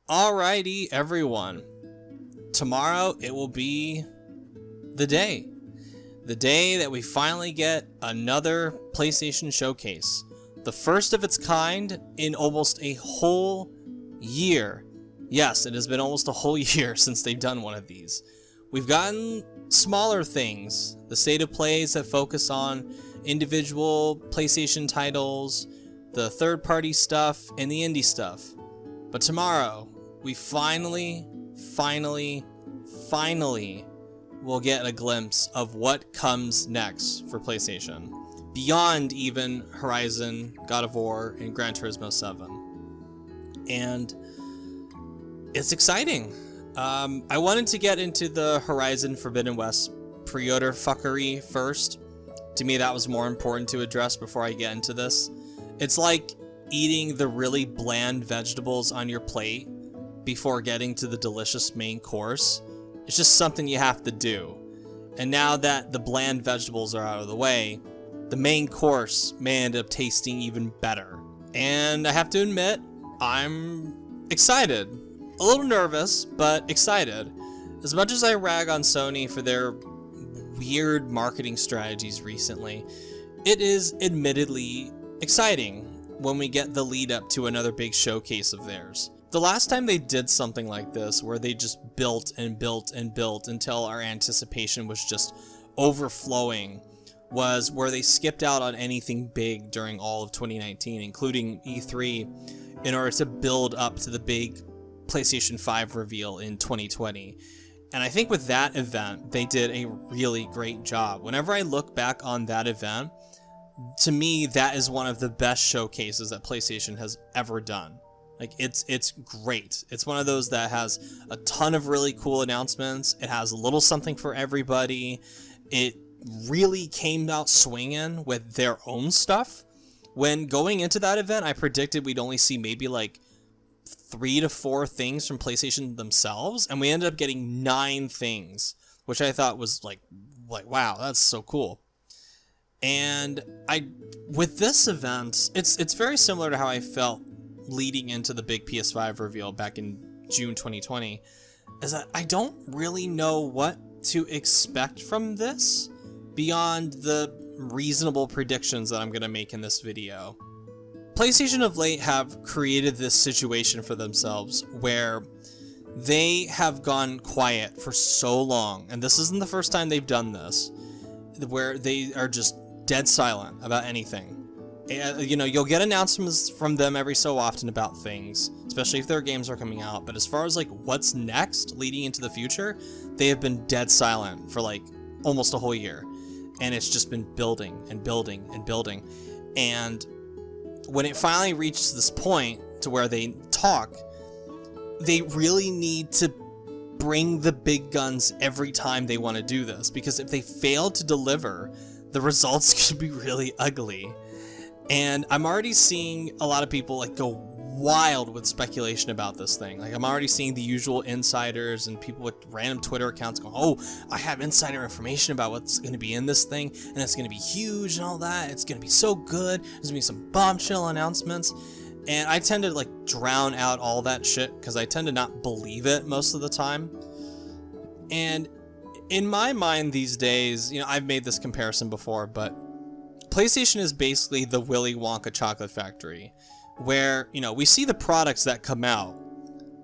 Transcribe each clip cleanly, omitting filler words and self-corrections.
Alrighty, everyone. Tomorrow it will be the day. The day that we finally get another PlayStation showcase. The first of its kind in almost a whole year. Yes, it has been almost a whole year since they've done one of these. We've gotten smaller things. The state of plays that focus on individual PlayStation titles, the third-party stuff, and the indie stuff. But tomorrow, we finally will get a glimpse of what comes next for PlayStation. Beyond even Horizon, God of War, and Gran Turismo 7. And it's exciting. I wanted to get into the Horizon Forbidden West pre-order fuckery first. To me, that was more important to address before I get into this. It's like eating the really bland vegetables on your plate before getting to the delicious main course. It's just something you have to do. And now that the bland vegetables are out of the way, the main course may end up tasting even better. And I have to admit, I'm excited. A little nervous, but excited. As much as I rag on Sony for their weird marketing strategies recently, it is admittedly exciting when we get the lead up to another big showcase of theirs. The last time they did something like this, where they just built and built and built until our anticipation was just overflowing, was where they skipped out on anything big during all of 2019, including E3, in order to build up to the big PlayStation 5 reveal in 2020. And I think with that event, they did a really great job. Whenever I look back on that event, to me, that is one of the best showcases that PlayStation has ever done. Like, it's great. It's one of those that has a ton of really cool announcements. It has a little something for everybody. It really came out swinging with their own stuff. When going into that event, I predicted we'd only see maybe like 3 to 4 things from PlayStation themselves, and we ended up getting 9 things, which I thought was like wow, that's so cool. And with this event, it's very similar to how I felt leading into the big PS5 reveal back in June 2020, is that I don't really know what to expect from this beyond the reasonable predictions that I'm going to make in this video. PlayStation of late have created this situation for themselves where they have gone quiet for so long, and this isn't the first time they've done this, where they are just dead silent about anything. You know, you'll get announcements from them every so often about things, especially if their games are coming out, but as far as like what's next leading into the future, they have been dead silent for like almost a whole year, and it's just been building and building and building. And when it finally reaches this point to where they talk, they really need to bring the big guns every time they want to do this, because if they fail to deliver, the results could be really ugly. And I'm already seeing a lot of people like go wild with speculation about this thing. Like, I'm already seeing the usual insiders and people with random Twitter accounts going, oh, I have insider information about what's going to be in this thing, and it's going to be huge and all that. It's going to be so good. There's going to be some bombshell announcements. And I tend to like drown out all that shit because I tend to not believe it most of the time. And in my mind these days, you know, I've made this comparison before, but PlayStation is basically the Willy Wonka chocolate factory, where, you know, we see the products that come out,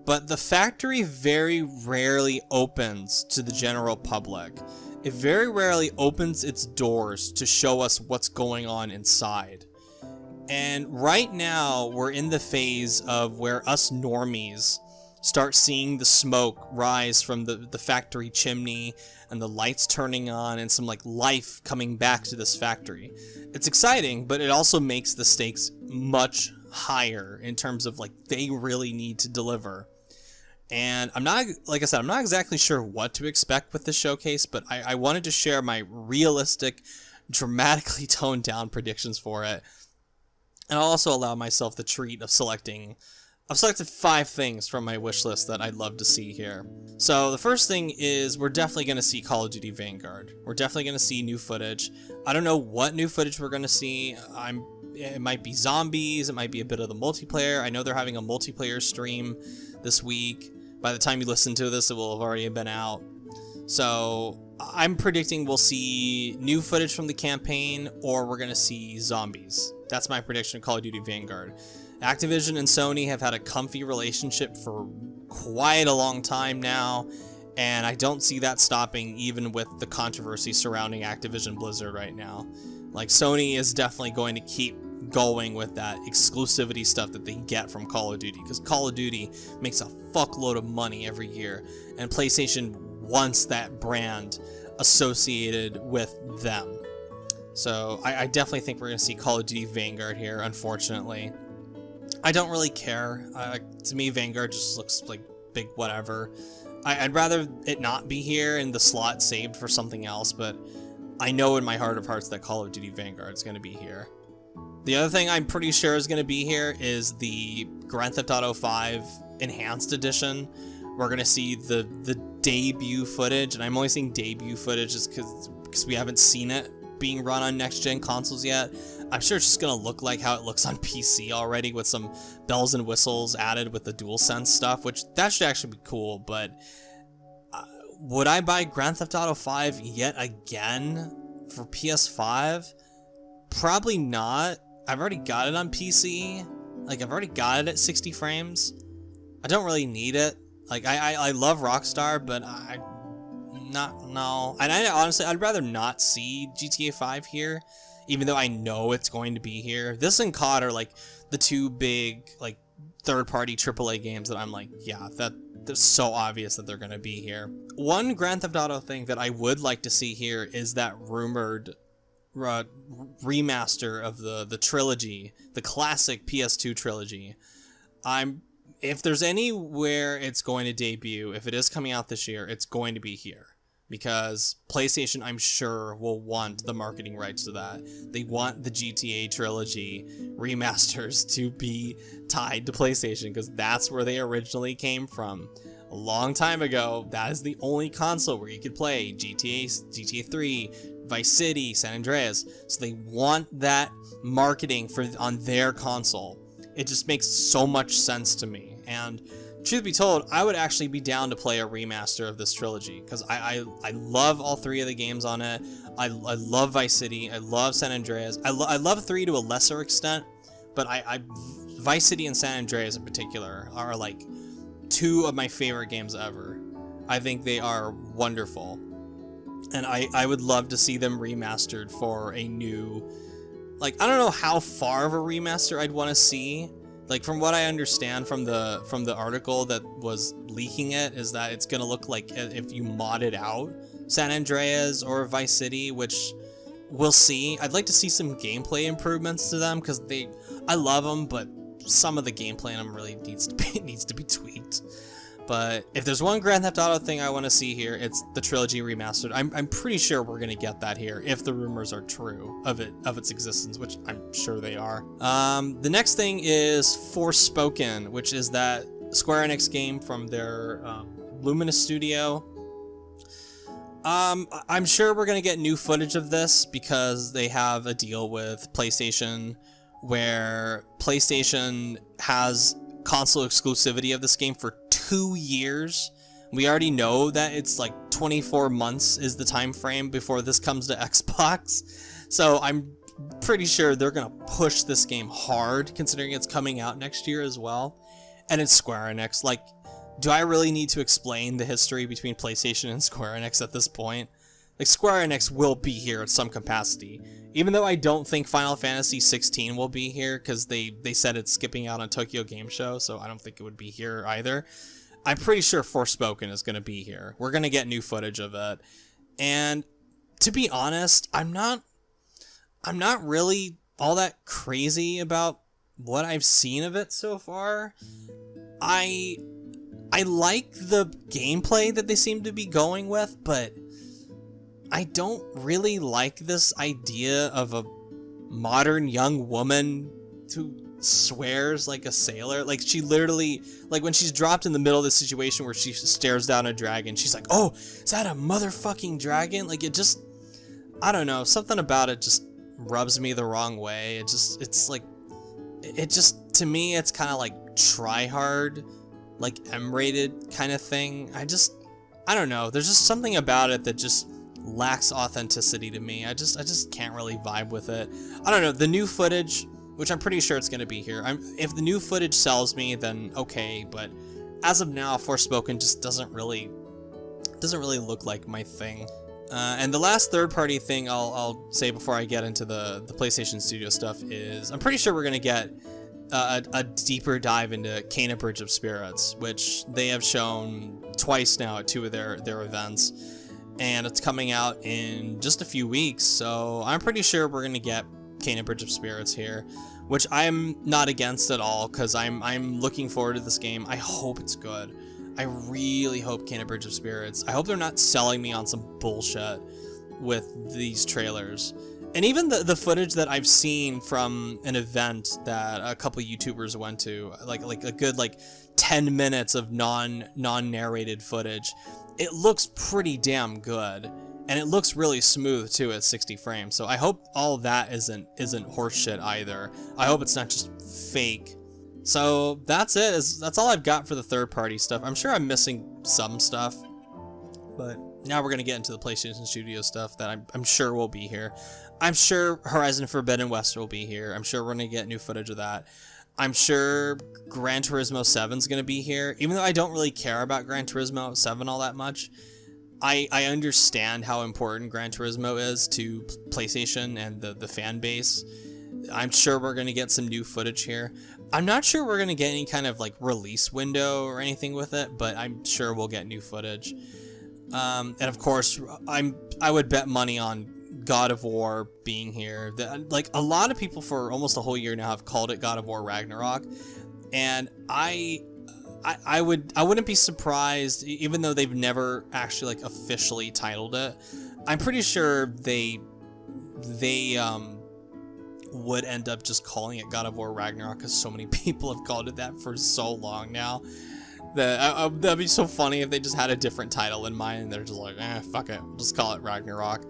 but the factory very rarely opens to the general public. It very rarely opens its doors to show us what's going on inside. And right now, we're in the phase of where us normies start seeing the smoke rise from the factory chimney and the lights turning on and some like life coming back to this factory. It's exciting, but it also makes the stakes much higher in terms of like they really need to deliver. And I'm not, like I said, I'm not exactly sure what to expect with this showcase, but I wanted to share my realistic, dramatically toned down predictions for it. And I'll also allow myself the treat of selecting I've selected 5 things from my wish list that I'd love to see here. So the first thing is we're definitely going to see Call of Duty Vanguard. We're definitely going to see new footage. I don't know what new footage we're going to see. It might be zombies. It might be a bit of the multiplayer. I know they're having a multiplayer stream this week. By the time you listen to this, it will have already been out. So I'm predicting we'll see new footage from the campaign, or we're going to see zombies. That's my prediction of Call of Duty Vanguard. Activision and Sony have had a comfy relationship for quite a long time now, and I don't see that stopping even with the controversy surrounding Activision Blizzard right now. Like, Sony is definitely going to keep going with that exclusivity stuff that they get from Call of Duty, because Call of Duty makes a fuckload of money every year, and PlayStation wants that brand associated with them. So I definitely think we're going to see Call of Duty Vanguard here, unfortunately. I don't really care. To me, Vanguard just looks like big whatever. I'd rather it not be here and the slot saved for something else, but I know in my heart of hearts that Call of Duty Vanguard is going to be here. The other thing I'm pretty sure is going to be here is the Grand Theft Auto 5 Enhanced Edition. We're going to see the debut footage, and I'm only saying debut footage just because we haven't seen it being run on next-gen consoles yet. I'm sure it's just going to look like how it looks on PC already, with some bells and whistles added with the DualSense stuff, which that should actually be cool, but would I buy Grand Theft Auto 5 yet again for PS5? Probably not. I've already got it on PC. Like, I've already got it at 60 frames. I don't really need it. Like, I love Rockstar, but no. And honestly, I'd rather not see GTA 5 here, even though I know it's going to be here. This and COD are, like, the two big, like, third-party AAA games that I'm like, yeah, that's so obvious that they're going to be here. One Grand Theft Auto thing that I would like to see here is that rumored remaster of the trilogy, the classic PS2 trilogy. If there's anywhere it's going to debut, if it is coming out this year, it's going to be here. Because PlayStation, I'm sure, will want the marketing rights to that. They want the GTA trilogy remasters to be tied to PlayStation, because that's where they originally came from. A long time ago, that is the only console where you could play GTA 3, Vice City, San Andreas. So they want that marketing on their console. It just makes so much sense to me. And truth be told, I would actually be down to play a remaster of this trilogy, because I love all three of the games on it. I love Vice City. I love San Andreas. I love 3 to a lesser extent, but Vice City and San Andreas in particular are like 2 of my favorite games ever. I think they are wonderful, and I would love to see them remastered for a new, like, I don't know how far of a remaster I'd want to see. Like, from what I understand from the article that was leaking it, is that it's gonna look like if you modded out San Andreas or Vice City, which we'll see. I'd like to see some gameplay improvements to them, because I love them, but some of the gameplay in them really needs to be tweaked. But if there's one Grand Theft Auto thing I want to see here, it's the trilogy remastered. I'm pretty sure we're gonna get that here if the rumors are true of its existence, which I'm sure they are. The next thing is Forspoken, which is that Square Enix game from their Luminous studio. I'm sure we're gonna get new footage of this, because they have a deal with PlayStation where PlayStation has console exclusivity of this game for 2 years. We already know that it's like 24 months is the time frame before this comes to Xbox. So I'm pretty sure they're gonna push this game hard, considering it's coming out next year as well. And it's Square Enix. Like, do I really need to explain the history between PlayStation and Square Enix at this point? Like, Square Enix will be here at some capacity. Even though I don't think Final Fantasy 16 will be here, because they said it's skipping out on Tokyo Game Show, so I don't think it would be here either. I'm pretty sure Forspoken is going to be here. We're going to get new footage of it. And to be honest, I'm not really all that crazy about what I've seen of it so far. I like the gameplay that they seem to be going with, but I don't really like this idea of a modern young woman who swears like a sailor. Like, she literally, like, when she's dropped in the middle of this situation where she stares down a dragon, she's like, oh, is that a motherfucking dragon? Like, it just, I don't know, something about it just rubs me the wrong way. It's like, to me, it's kind of like try hard. like M-rated kind of thing. I don't know. There's just something about it that just lacks authenticity to me. I just can't really vibe with it. I don't know. The new footage, which I'm pretty sure it's going to be here. If the new footage sells me, then okay, but as of now, Forspoken just doesn't really look like my thing. And the last third-party thing I'll say before I get into the PlayStation Studio stuff is I'm pretty sure we're going to get a deeper dive into Kena Bridge of Spirits, which they have shown twice now at 2 of their events, and it's coming out in just a few weeks, so I'm pretty sure we're going to get Kena Bridge of Spirits here, which I'm not against at all, because I'm looking forward to this game. I hope it's good. I really hope Kena Bridge of Spirits. I hope they're not selling me on some bullshit with these trailers. And even the footage that I've seen from an event that a couple YouTubers went to, like a good 10 minutes of non-narrated footage, it looks pretty damn good. And it looks really smooth too at 60 frames. So I hope all of that isn't horseshit either. I hope it's not just fake. So that's it. That's all I've got for the third-party stuff. I'm sure I'm missing some stuff, but now we're gonna get into the PlayStation Studio stuff that I'm sure will be here. I'm sure Horizon Forbidden West will be here. I'm sure we're gonna get new footage of that. I'm sure Gran Turismo 7 is gonna be here, even though I don't really care about Gran Turismo 7 all that much. I understand how important Gran Turismo is to PlayStation and the fan base. I'm sure we're going to get some new footage here. I'm not sure we're going to get any kind of release window or anything with it, but I'm sure we'll get new footage. And of course, I would bet money on God of War being here. A lot of people for almost a whole year now have called it God of War Ragnarok, and I wouldn't be surprised, even though they've never actually officially titled it. I'm pretty sure they would end up just calling it God of War Ragnarok, because so many people have called it that for so long now. That'd be so funny if they just had a different title in mind and they're just like, fuck it, just call it Ragnarok.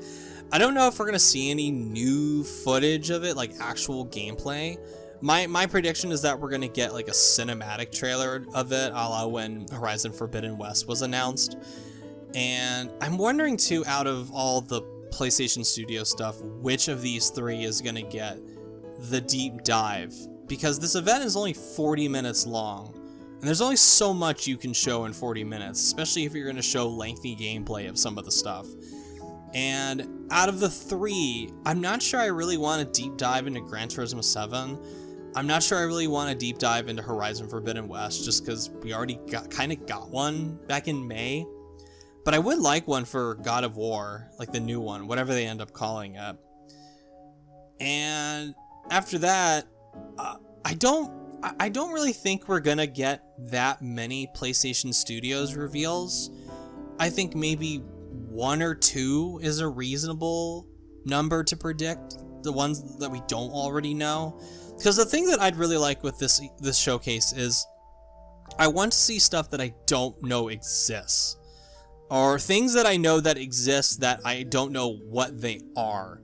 I don't know if we're gonna see any new footage of it, actual gameplay. My prediction is that we're going to get a cinematic trailer of it, a la when Horizon Forbidden West was announced. And I'm wondering too, out of all the PlayStation Studio stuff, which of these 3 is going to get the deep dive. Because this event is only 40 minutes long. And there's only so much you can show in 40 minutes, especially if you're going to show lengthy gameplay of some of the stuff. And out of the 3, I'm not sure I really want to deep dive into Gran Turismo 7. I'm not sure I really want to deep dive into Horizon Forbidden West, just because we already kind of got one back in May. But I would like one for God of War, the new one, whatever they end up calling it. And after that, I don't really think we're gonna get that many PlayStation Studios reveals. I think maybe 1 or 2 is a reasonable number to predict, the ones that we don't already know. Because the thing that I'd really like with this showcase is I want to see stuff that I don't know exists. Or things that I know that exist that I don't know what they are.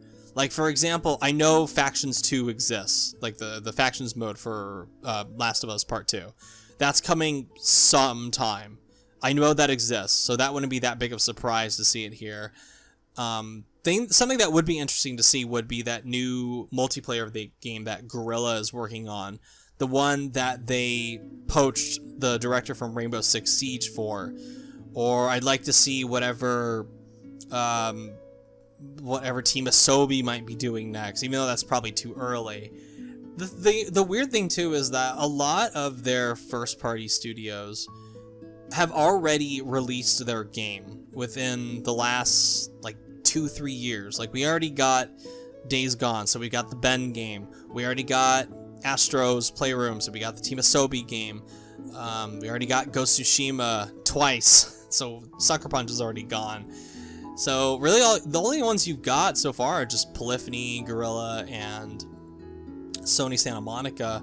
For example, I know Factions 2 exists. The Factions mode for Last of Us Part 2. That's coming sometime. I know that exists, so that wouldn't be that big of a surprise to see it here. Something that would be interesting to see would be that new multiplayer of the game that Guerrilla is working on, the one that they poached the director from Rainbow Six Siege for. Or I'd like to see whatever Team Asobi might be doing next, even though that's probably too early. The weird thing too is that a lot of their first-party studios have already released their game within the last 2-3 years. We already got Days Gone, so we got the Ben game. We already got Astro's Playroom, so we got the Team Asobi game. We already got Ghost of Tsushima twice, so Sucker Punch is already gone. So really, the only ones you've got so far are just Polyphony, Guerrilla, and Sony Santa Monica.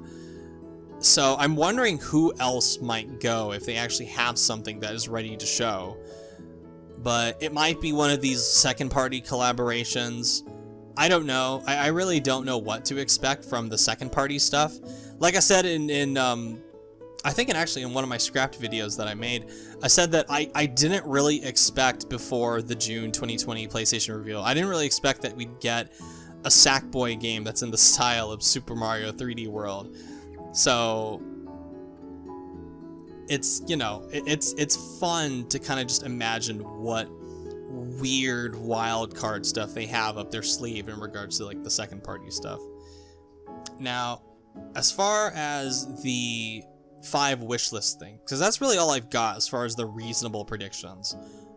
So I'm wondering who else might go if they actually have something that is ready to show. But it might be one of these second-party collaborations. I don't know. I really don't know what to expect from the second-party stuff. Like I said in I think in one of my scrapped videos that I made, I said that I didn't really expect before the June 2020 PlayStation reveal, I didn't really expect that we'd get a Sackboy game that's in the style of Super Mario 3D World. So it's, you know, it's fun to kind of just imagine what weird wild card stuff they have up their sleeve in regards to like the second party stuff. Now, as far as the 5 wishlist thing, because that's really all I've got as far as the reasonable predictions.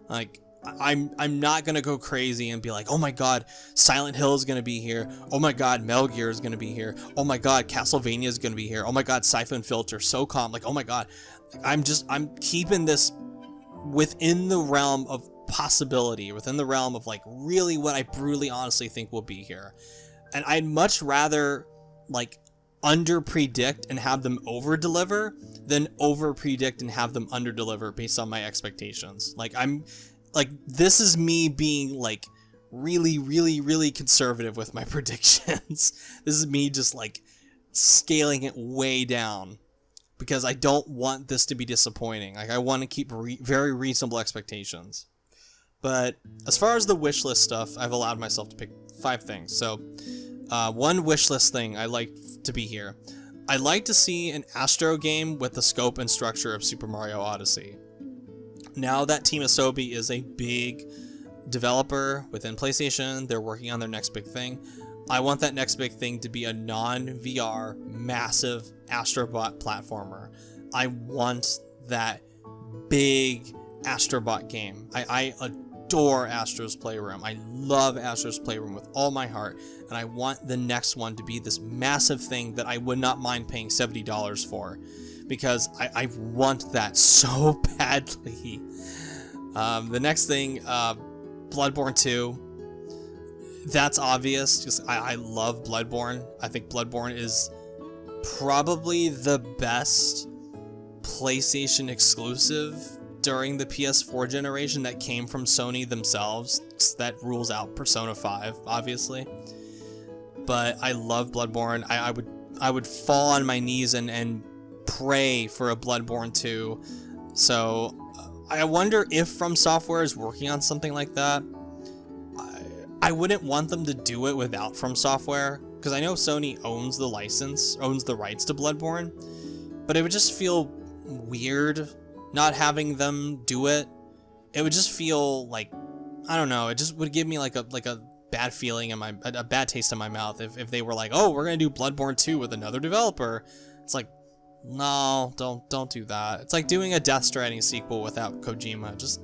Like, I'm not gonna go crazy and be like, oh my god, Silent Hill is gonna be here, oh my god, Metal Gear is gonna be here, oh my god, Castlevania is gonna be here, oh my god, Siphon Filter, SOCOM, like, oh my god. I'm keeping this within the realm of possibility, within the realm of like really what I brutally honestly think will be here. And I'd much rather like under predict and have them over deliver than over predict and have them under deliver based on my expectations. Like, I'm like, this is me being like really conservative with my predictions. This is me just like scaling it way down because I don't want this to be disappointing. Like, I want to keep very reasonable expectations. But as far as the wish list stuff, I've allowed myself to pick 5 things. So one wish list thing I like to be here. I'd like to see an Astro game with the scope and structure of Super Mario Odyssey. Now that Team Asobi is a big developer within PlayStation, they're working on their next big thing. I want that next big thing to be a non-VR, massive Astrobot platformer. I want that big Astrobot game. I adore Astro's Playroom. I love Astro's Playroom with all my heart, and I want the next one to be this massive thing that I would not mind paying $70 for, because I want that so badly. The next thing, Bloodborne 2. That's obvious. Just I love Bloodborne. I think Bloodborne is probably the best PlayStation exclusive during the PS4 generation that came from Sony themselves. That rules out Persona 5, obviously. But I love Bloodborne. I would fall on my knees and pray for a Bloodborne 2. So I wonder if From Software is working on something like that. I wouldn't want them to do it without From Software, because I know Sony owns the license, owns the rights to Bloodborne, but it would just feel weird not having them do it. It would just feel like, I don't know, it just would give me like a bad feeling in a bad taste in my mouth if they were like, oh, we're gonna do Bloodborne 2 with another developer. It's like, no, don't do that. It's like doing a Death Stranding sequel without Kojima. Just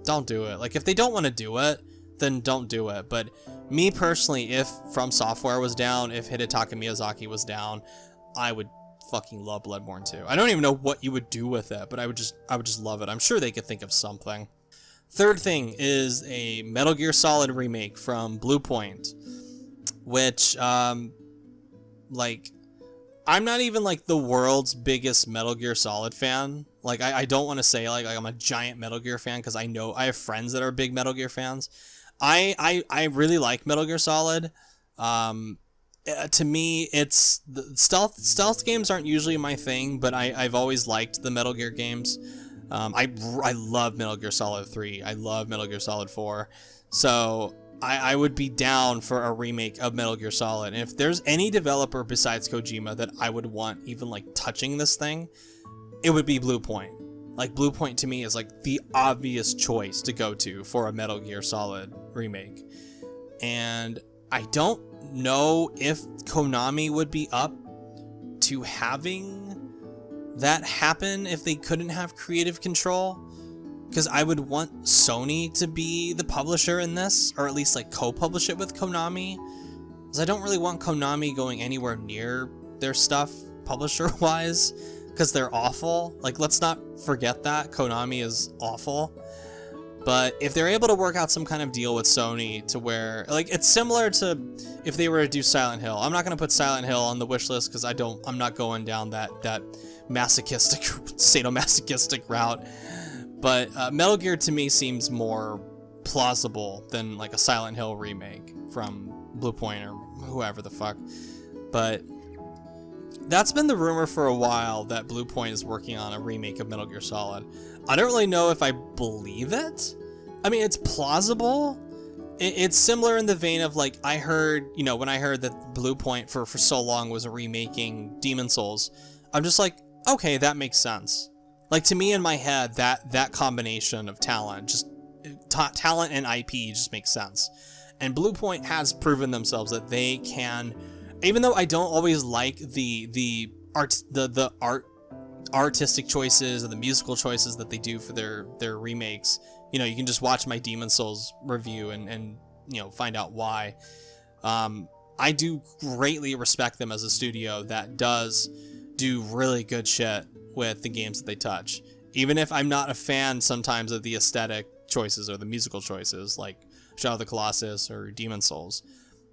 don't do it. Like, if they don't want to do it, then don't do it. But me personally, if From Software was down, if Hidetaka Miyazaki was down, I would fucking love Bloodborne 2. I don't even know what you would do with it, but I would just love it. I'm sure they could think of something. Third thing is a Metal Gear Solid remake from Bluepoint, which like, I'm not even like the world's biggest Metal Gear Solid fan. Like, I don't want to say like I'm a giant Metal Gear fan, because I know I have friends that are big Metal Gear fans. I really like Metal Gear Solid. To me, it's the stealth games aren't usually my thing, but I've always liked the Metal Gear games. I love Metal Gear Solid 3. I love Metal Gear Solid 4. So I would be down for a remake of Metal Gear Solid. And if there's any developer besides Kojima that I would want even like touching this thing, it would be Bluepoint. Like, Bluepoint to me is like the obvious choice to go to for a Metal Gear Solid remake. And I don't know if Konami would be up to having that happen if they couldn't have creative control, because I would want Sony to be the publisher in this, or at least like co-publish it with Konami, because I don't really want Konami going anywhere near their stuff publisher wise, because they're awful. Like, let's not forget that Konami is awful. But if they're able to work out some kind of deal with Sony to where, like, it's similar to if they were to do Silent Hill. I'm not going to put Silent Hill on the wish list because I'm not going down that masochistic, sadomasochistic route. But Metal Gear to me seems more plausible than like a Silent Hill remake from Bluepoint or whoever the fuck. But that's been the rumor for a while, that Bluepoint is working on a remake of Metal Gear Solid. I don't really know if I believe it. I mean, it's plausible. It's similar in the vein of, like, I heard, you know, when I heard that Bluepoint for so long was remaking Demon Souls, I'm just like, okay, that makes sense. Like, to me in my head, that combination of talent, just talent and IP just makes sense. And Bluepoint has proven themselves that they can, even though I don't always like the artistic choices and the musical choices that they do for their remakes. You know, you can just watch my Demon Souls review and you know, find out why. I do greatly respect them as a studio that does do really good shit with the games that they touch. Even if I'm not a fan sometimes of the aesthetic choices or the musical choices, like Shadow of the Colossus or Demon Souls.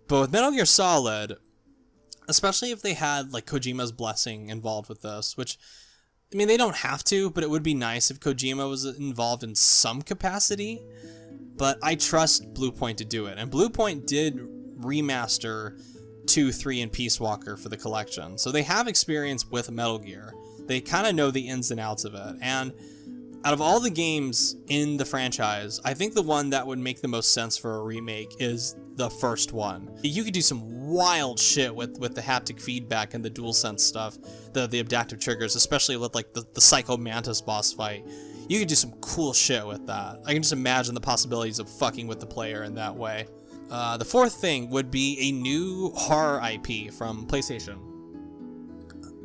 But with Metal Gear Solid, especially if they had, like, Kojima's blessing involved with this, which, I mean, they don't have to, but it would be nice if Kojima was involved in some capacity. But I trust Bluepoint to do it. And Bluepoint did remaster 2, 3, and Peace Walker for the collection. So they have experience with Metal Gear. They kind of know the ins and outs of it. And out of all the games in the franchise, I think the one that would make the most sense for a remake is the first one. You could do some wild shit with the haptic feedback and the DualSense stuff, the adaptive triggers, especially with, like, the Psycho Mantis boss fight. You could do some cool shit with that. I can just imagine the possibilities of fucking with the player in that way. The fourth thing would be a new horror IP from PlayStation.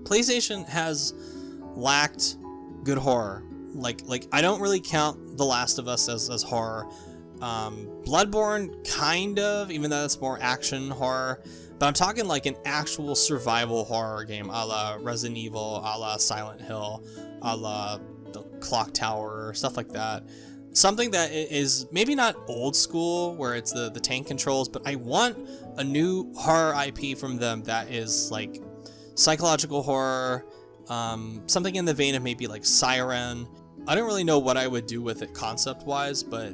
PlayStation has lacked good horror. Like I don't really count The Last of Us as horror. Bloodborne, kind of, even though it's more action horror. But I'm talking like an actual survival horror game, a la Resident Evil, a la Silent Hill, a la the Clock Tower, stuff like that. Something that is maybe not old school, where it's the tank controls, but I want a new horror IP from them that is like psychological horror, something in the vein of maybe like Siren. I don't really know what I would do with it concept-wise, but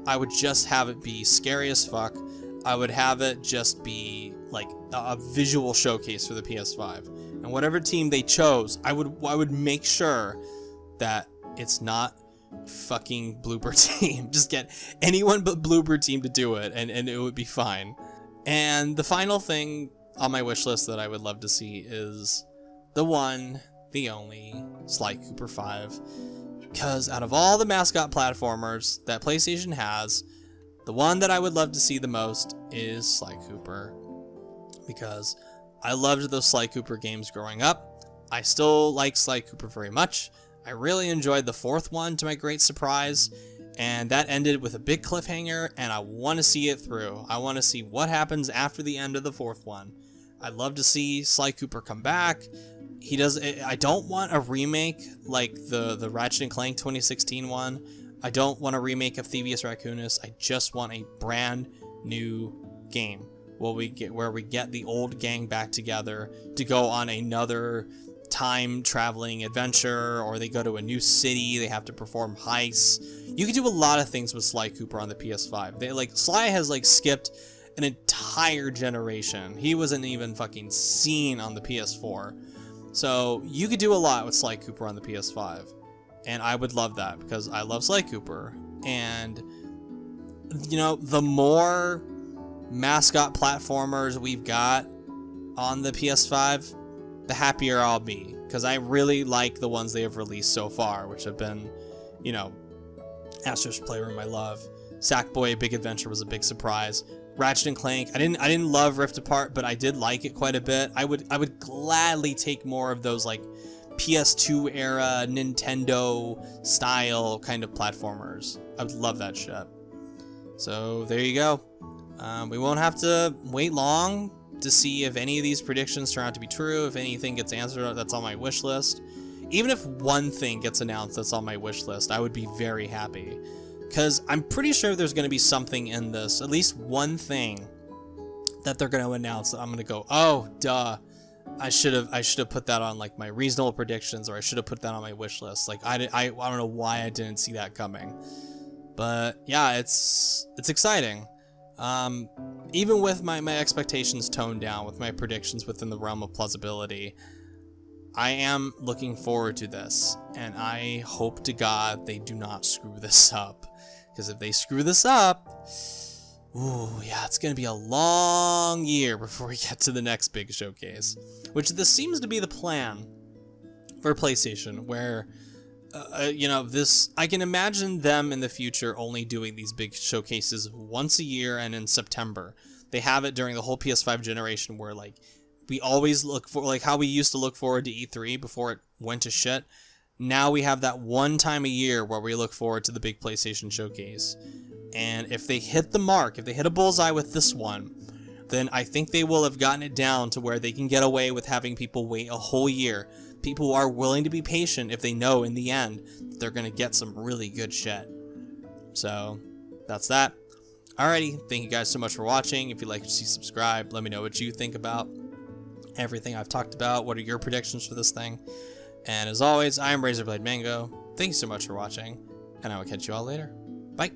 I would just have it be scary as fuck. I would have it just be like a visual showcase for the PS5. And whatever team they chose, I would make sure that it's not fucking Bloober Team. Just get anyone but Bloober Team to do it, and it would be fine. And the final thing on my wish list that I would love to see is the one, the only, Sly Cooper 5. Because out of all the mascot platformers that PlayStation has, the one that I would love to see the most is Sly Cooper. Because I loved those Sly Cooper games growing up. I still like Sly Cooper very much. I really enjoyed the fourth one, to my great surprise, and that ended with a big cliffhanger, and I want to see it through. I want to see what happens after the end of the fourth one. I'd love to see Sly Cooper come back. I don't want a remake like the Ratchet & Clank 2016 one. I don't want a remake of Thievius Raccoonus. I just want a brand new game where we get the old gang back together to go on another time traveling adventure, or they go to a new city, they have to perform heists. You could do a lot of things with Sly Cooper on the PS5. Sly has skipped an entire generation. He wasn't even fucking seen on the PS4. So you could do a lot with Sly Cooper on the PS5. And I would love that, because I love Sly Cooper. And, you know, the more mascot platformers we've got on the PS5, the happier I'll be. Because I really like the ones they have released so far, which have been, you know, Astro's Playroom I love. Sackboy Big Adventure was a big surprise. Ratchet & Clank, I didn't love Rift Apart, but I did like it quite a bit. I would gladly take more of those like PS2 era Nintendo style kind of platformers. I would love that shit. So there you go. We won't have to wait long to see if any of these predictions turn out to be true, if anything gets answered that's on my wish list. Even if one thing gets announced that's on my wish list, I would be very happy. Because I'm pretty sure there's going to be something in this, at least one thing that they're going to announce that I'm going to go, oh, duh, I should have put that on like my reasonable predictions, or I should have put that on my wish list. Like I don't know why I didn't see that coming. But yeah, it's exciting. Even with my expectations toned down, with my predictions within the realm of plausibility, I am looking forward to this, and I hope to God they do not screw this up. Because if they screw this up, ooh, yeah, it's going to be a long year before we get to the next big showcase. Which this seems to be the plan for PlayStation, where, I can imagine them in the future only doing these big showcases once a year and in September. They have it during the whole PS5 generation where, like, we always look for, like, how we used to look forward to E3 before it went to shit. Now we have that one time a year where we look forward to the big PlayStation showcase. And if they hit the mark, if they hit a bullseye with this one, then I think they will have gotten it down to where they can get away with having people wait a whole year. People who are willing to be patient if they know in the end that they're going to get some really good shit. So, that's that. Alrighty, thank you guys so much for watching. If you'd like to see, subscribe. Let me know what you think about everything I've talked about. What are your predictions for this thing? And as always, I am Razorblade Mango. Thank you so much for watching, and I will catch you all later. Bye.